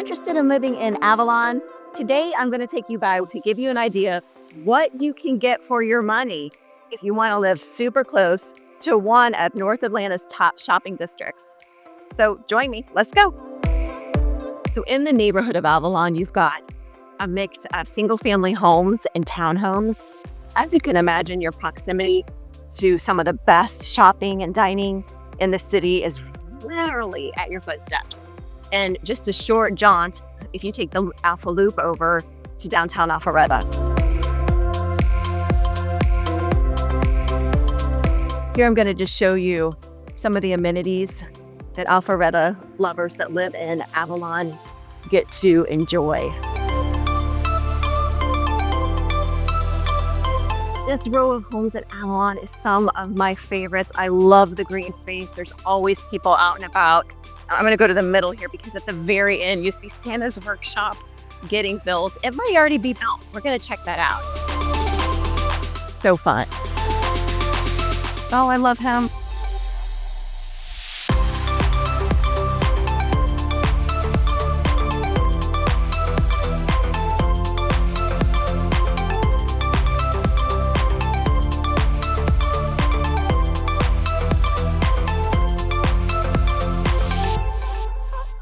interested in living in Avalon, today I'm going to take you by to give you an idea what you can get for your money if you want to live super close to one of North Atlanta's top shopping districts. So join me, let's go. So in the neighborhood of Avalon, you've got a mix of single family homes and townhomes. As you can imagine, your proximity to some of the best shopping and dining in the city is literally at your footsteps. And just a short jaunt if you take the Alpha Loop over to downtown Alpharetta. Here I'm going to just show you some of the amenities that Alpharetta lovers that live in Avalon get to enjoy. This row of homes at Avalon is some of my favorites. I love the green space. There's always people out and about. I'm going to go to the middle here because at the very end, you see Santa's workshop getting built. It might already be built. We're going to check that out. So fun. Oh, I love him.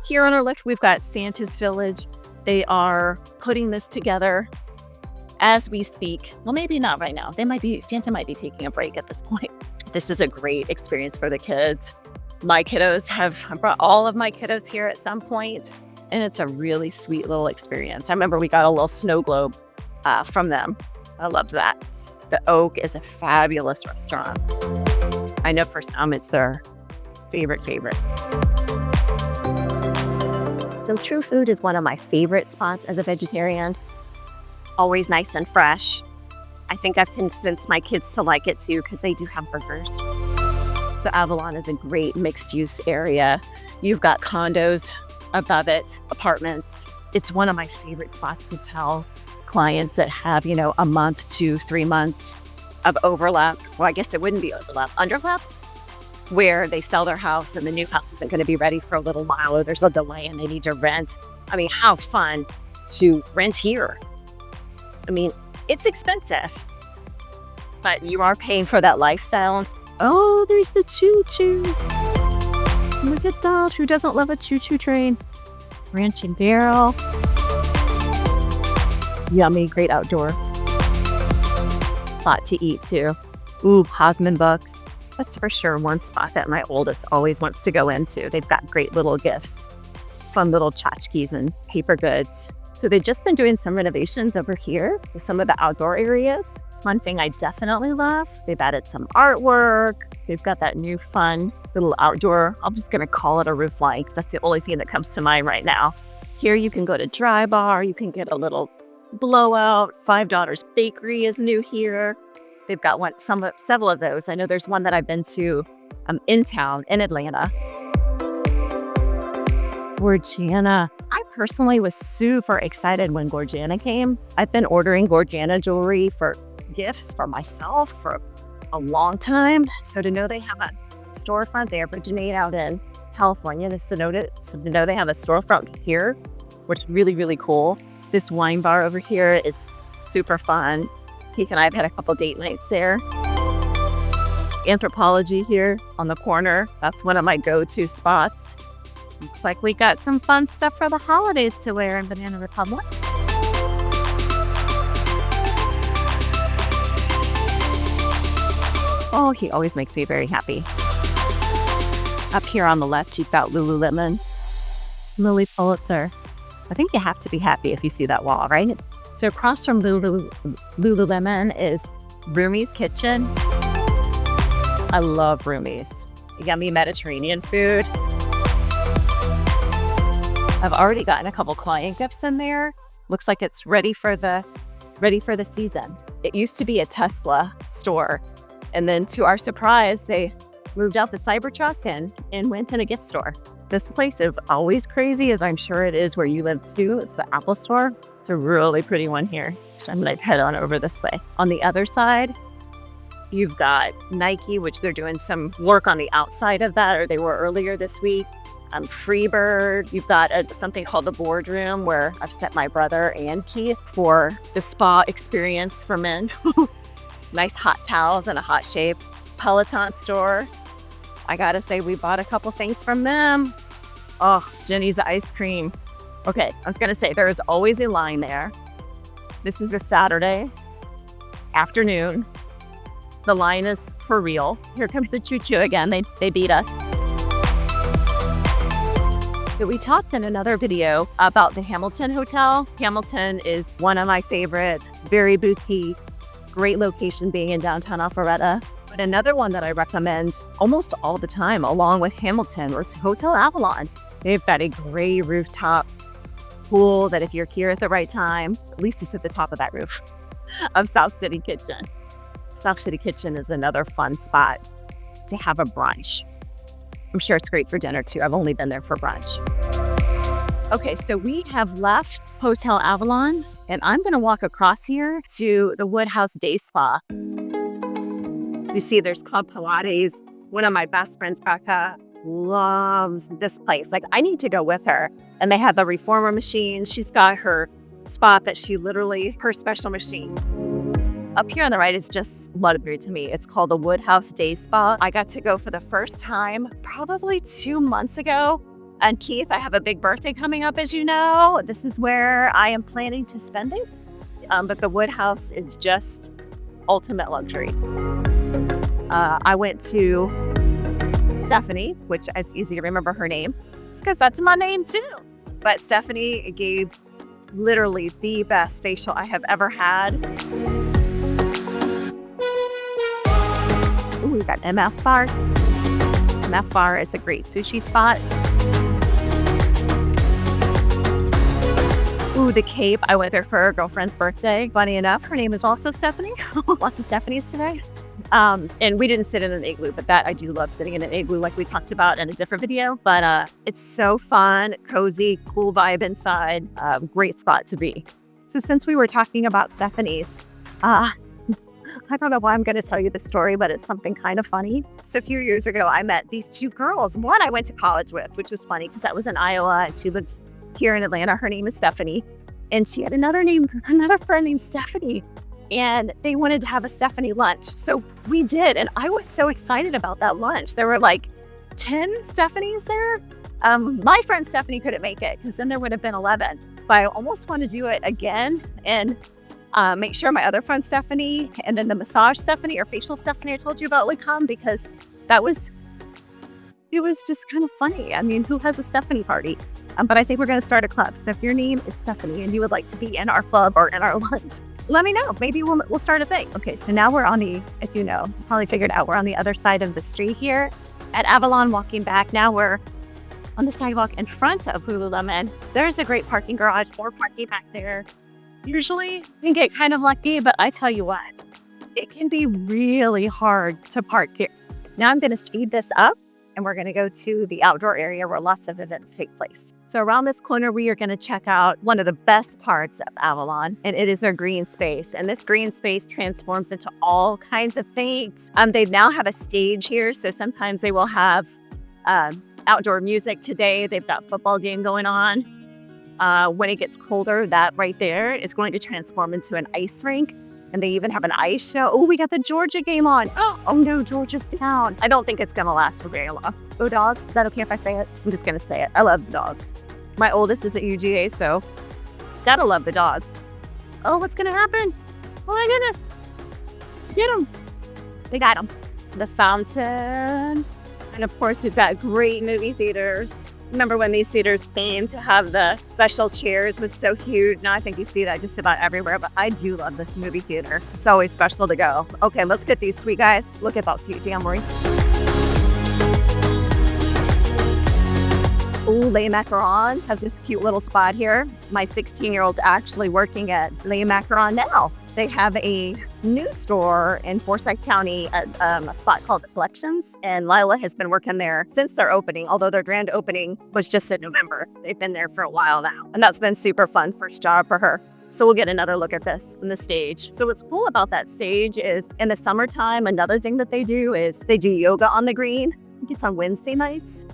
Here on our left, we've got Santa's Village. They are putting this together as we speak. Well, maybe not right now. Santa might be taking a break at this point. This is a great experience for the kids. I brought all of my kiddos here at some point, and it's a really sweet little experience. I remember we got a little snow globe from them. I loved that. The Oak is a fabulous restaurant. I know for some it's their favorite. So True Food is one of my favorite spots as a vegetarian. Always nice and fresh. I think I've convinced my kids to like it too because they do have burgers. So Avalon is a great mixed use area. You've got condos above it, apartments. It's one of my favorite spots to tell clients that have, a month to 3 months of overlap. Well, I guess it wouldn't be underlap, where they sell their house and the new house isn't going to be ready for a little while, or there's a delay and they need to rent. I mean, how fun to rent here. I mean, it's expensive, but you are paying for that lifestyle. Oh, there's the choo-choo. Look at that. Who doesn't love a choo-choo train? Ranch and barrel. Yummy, great outdoor spot to eat too. Ooh, Hosman Bucks. That's for sure one spot that my oldest always wants to go into. They've got great little gifts, fun little tchotchkes and paper goods. So they've just been doing some renovations over here with some of the outdoor areas. It's one thing I definitely love. They've added some artwork. They've got that new fun little outdoor, I'm just gonna call it a roof line because that's the only thing that comes to mind right now. Here you can go to Dry Bar. You can get a little blowout. $5 Bakery is new here. They've got several of those. I know there's one that I've been to in town in Atlanta. Gorgiana. I personally was super excited when Gorgiana came. I've been ordering Gorgiana jewelry for gifts for myself for a long time. So to know they have a storefront, they originate out in California. So to know they have a storefront here, which is really, really cool. This wine bar over here is super fun. Keith and I have had a couple date nights there. Anthropology here on the corner. That's one of my go-to spots. Looks like we got some fun stuff for the holidays to wear in Banana Republic. Oh, he always makes me very happy. Up here on the left, you've got Lululemon. Lily Pulitzer. I think you have to be happy if you see that wall, right? So across from Lululemon is Rumi's Kitchen. I love Rumi's. Yummy Mediterranean food. I've already gotten a couple client gifts in there. Looks like it's ready for the season. It used to be a Tesla store. And then to our surprise, they moved out the Cybertruck and went in a gift store. This place is always crazy, as I'm sure it is where you live too. It's the Apple Store. It's a really pretty one here. So I'm going to head on over this way. On the other side, you've got Nike, which they're doing some work on the outside of that, or they were earlier this week. Freebird. You've got something called the Boardroom, where I've sent my brother and Keith for the spa experience for men. Nice hot towels and a hot shape. Peloton store. I gotta say, we bought a couple things from them. Oh, Jenny's ice cream. Okay, I was gonna say, there is always a line there. This is a Saturday afternoon. The line is for real. Here comes the choo-choo again. They beat us. So we talked in another video about the Hamilton Hotel. Hamilton is one of my favorite, very boutique, great location being in downtown Alpharetta. But another one that I recommend almost all the time along with Hamilton was Hotel Avalon. They've got a gray rooftop pool that if you're here at the right time, at least it's at the top of that roof of South City Kitchen. South City Kitchen is another fun spot to have a brunch. I'm sure it's great for dinner too. I've only been there for brunch. Okay, so we have left Hotel Avalon and I'm gonna walk across here to the Woodhouse Day Spa. You see there's Club Pilates. One of my best friends, Becca, loves this place. Like, I need to go with her. And they have the reformer machine. She's got her spot that her special machine. Up here on the right is just luxury to me. It's called the Woodhouse Day Spa. I got to go for the first time probably 2 months ago. And Keith, I have a big birthday coming up, as you know. This is where I am planning to spend it. But the Woodhouse is just ultimate luxury. I went to Stephanie, which is easy to remember her name because that's my name too. But Stephanie gave literally the best facial I have ever had. Ooh, we got MF Bar. MF Bar is a great sushi spot. Ooh, the Cape. I went there for her girlfriend's birthday. Funny enough, her name is also Stephanie. Lots of Stephanies today. And we didn't sit in an igloo, but that I do love sitting in an igloo like we talked about in a different video. But it's so fun, cozy, cool vibe inside. Great spot to be. So since we were talking about Stephanie's, I don't know why I'm going to tell you this story, but it's something kind of funny. So a few years ago, I met these two girls. One I went to college with, which was funny because that was in Iowa and she lives here in Atlanta. Her name is Stephanie. And she had another friend named Stephanie. And they wanted to have a Stephanie lunch. So we did. And I was so excited about that lunch. There were like 10 Stephanies there. My friend Stephanie couldn't make it because then there would have been 11. But I almost want to do it again and make sure my other friend Stephanie and then the massage Stephanie or facial Stephanie I told you about would come because it was just kind of funny. I mean, who has a Stephanie party? But I think we're going to start a club. So if your name is Stephanie and you would like to be in our club or in our lunch, let me know. Maybe we'll start a thing. Okay, so now we're on the, as you know, probably figured out, we're on the other side of the street here at Avalon walking back. Now we're on the sidewalk in front of Lululemon. There's a great parking garage or parking back there. Usually you can get kind of lucky, but I tell you what, it can be really hard to park here. Now I'm going to speed this up and we're going to go to the outdoor area where lots of events take place. So around this corner, we are going to check out one of the best parts of Avalon, and it is their green space. And this green space transforms into all kinds of things. They now have a stage here, so sometimes they will have outdoor music. Today, they've got a football game going on. When it gets colder, that right there is going to transform into an ice rink. And they even have an ice show. Oh, we got the Georgia game on. Oh no, Georgia's down. I don't think it's gonna last for very long. Go Dogs. Is that okay if I say it? I'm just gonna say it. I love the Dogs. My oldest is at UGA, so gotta love the Dogs. Oh, what's gonna happen? Oh my goodness. Get them. They got them. So the fountain. And of course, we've got great movie theaters. Remember when these theaters came to have the special chairs was so huge. Now I think you see that just about everywhere, but I do love this movie theater. It's always special to go. Okay, let's get these sweet guys. Look at that seat, Jamboree. Ooh, Le Macaron has this cute little spot here. My 16-year-old actually working at Le Macaron now. They have a new store in Forsyth County at a spot called Collections. And Lila has been working there since their opening, although their grand opening was just in November. They've been there for a while now. And that's been super fun, first job for her. So we'll get another look at this in the stage. So what's cool about that stage is in the summertime, another thing that they do is they do yoga on the green. I think it's on Wednesday nights.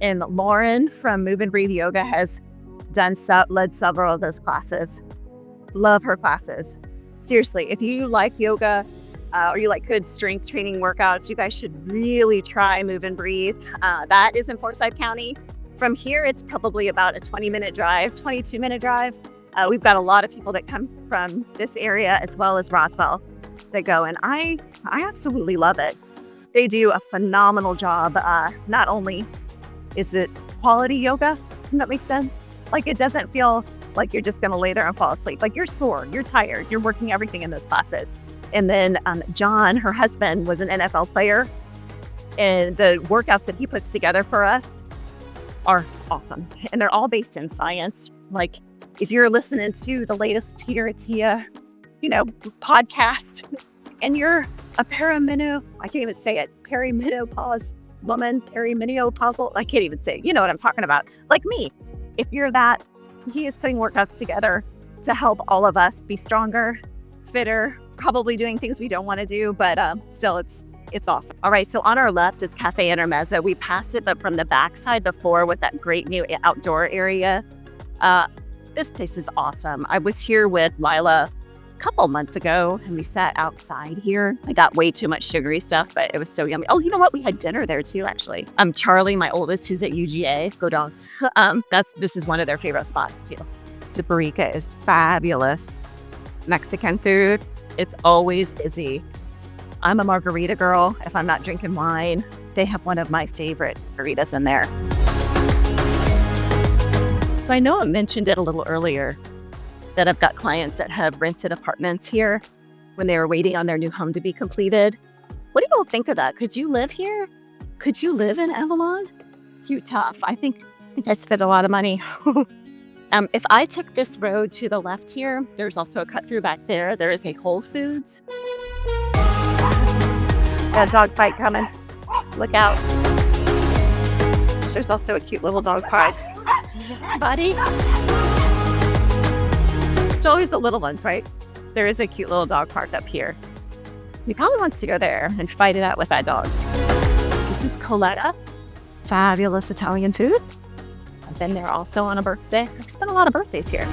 And Lauren from Move and Breathe Yoga has led several of those classes. Love her classes. Seriously, if you like yoga or you like good strength training workouts, you guys should really try Move and Breathe. That is in Forsyth County. From here, it's probably about a 20-minute drive, 22-minute drive. We've got a lot of people that come from this area as well as Roswell that go, and I absolutely love it. They do a phenomenal job. Not only is it quality yoga, if that makes sense? Like, it doesn't feel like you're just gonna lay there and fall asleep. Like, you're sore, you're tired, you're working everything in those classes. And then John, her husband, was an NFL player, and the workouts that he puts together for us are awesome. And they're all based in science. Like, if you're listening to the latest Tia podcast, and you're a I can't even say it, perimenopause woman, perimenopausal, I can't even say it. You know what I'm talking about. Like me, if you're that, he is putting workouts together to help all of us be stronger, fitter, probably doing things we don't want to do, but still, it's awesome. All right, so on our left is Cafe Intermezzo. We passed it, but from the backside before with that great new outdoor area. This place is awesome. I was here with Lila a couple months ago, and we sat outside here. I got way too much sugary stuff, but it was so yummy. Oh, you know what? We had dinner there too, actually. Charlie, my oldest, who's at UGA, go dogs. This is one of their favorite spots too. Superica is fabulous. Mexican food, it's always busy. I'm a margarita girl. If I'm not drinking wine, they have one of my favorite margaritas in there. So I know I mentioned it a little earlier that I've got clients that have rented apartments here when they were waiting on their new home to be completed. What do you all think of that? Could you live here? Could you live in Avalon? Too tough. I think I spent a lot of money. If I took this road to the left here, there's also a cut through back there. There is a Whole Foods. Got a dog fight coming. Look out. There's also a cute little dog fight. Buddy. It's always the little ones, right? There is a cute little dog park up here. He probably wants to go there and fight it out with that dog. This is Coletta. Fabulous Italian food. I've been there also on a birthday. I've spent a lot of birthdays here.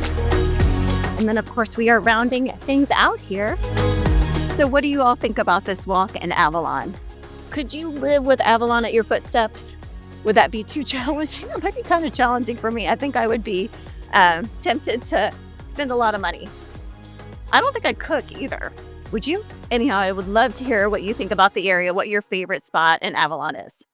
And then, of course, we are rounding things out here. So what do you all think about this walk in Avalon? Could you live with Avalon at your footsteps? Would that be too challenging? It might be kind of challenging for me. I think I would be tempted to spend a lot of money. I don't think I'd cook either. Would you? Anyhow, I would love to hear what you think about the area, what your favorite spot in Avalon is.